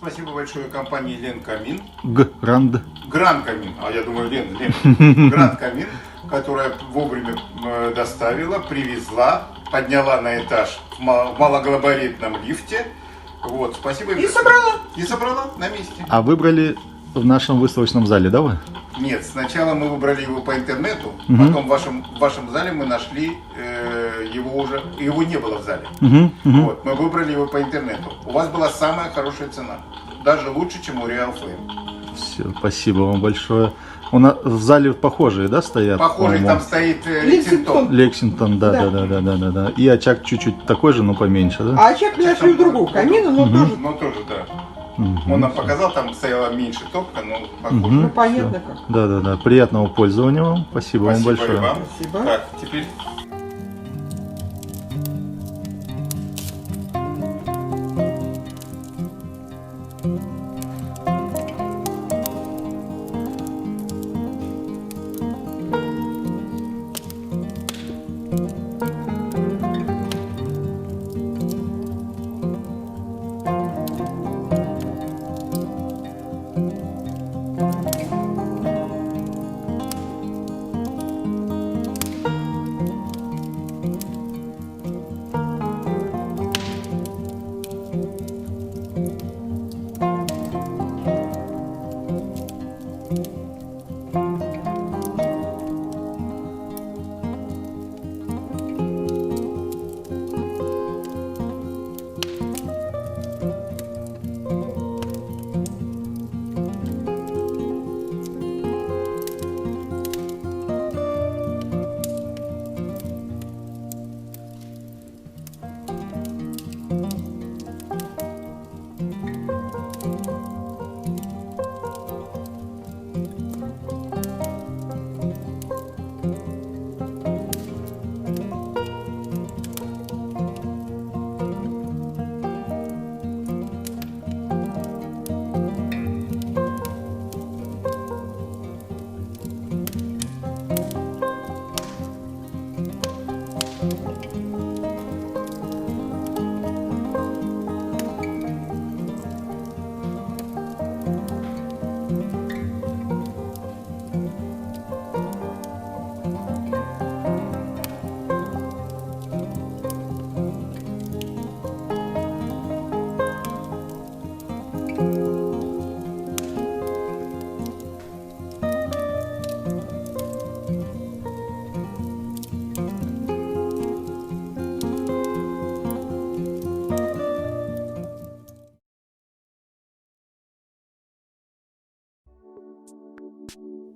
Спасибо большое компании Лен Камин. Гранд. Гранд Камин, а я думаю Лен. Гранд Камин, которая вовремя доставила, привезла, подняла на этаж в малогабаритном лифте. Вот, спасибо им. И собрала. И собрала на месте. А выбрали в нашем выставочном зале, да, вы? Нет, сначала мы выбрали его по интернету, Мгм. потом в вашем зале мы нашли его не было в зале. Вот, мы выбрали его по интернету. У вас была самая хорошая цена, даже лучше, чем у Real Flame. Все, спасибо вам большое. У нас в зале похожие, да, стоят? Похожий по-моему? там стоит Лексингтон. Лексингтон, да, Да. да, да, да, да, да. И очаг чуть-чуть такой же, но поменьше, да? А очаг нашли у другого камина, но тоже, Ну тоже, да. Мгм. Он нам показал, там стояла меньше топка, но похоже. Мгм. ну понятно Всё. как. Да, да, да. Приятного пользования вам. Спасибо вам Спасибо большое. и вам. Спасибо. Так, теперь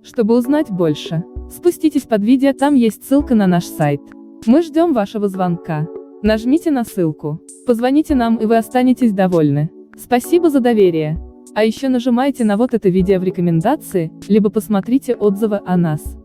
Чтобы узнать больше, спуститесь под видео, там есть ссылка на наш сайт. Мы ждем вашего звонка. Нажмите на ссылку, позвоните нам, и вы останетесь довольны. Спасибо за доверие. А еще нажимайте на вот это видео в рекомендации, либо посмотрите отзывы о нас.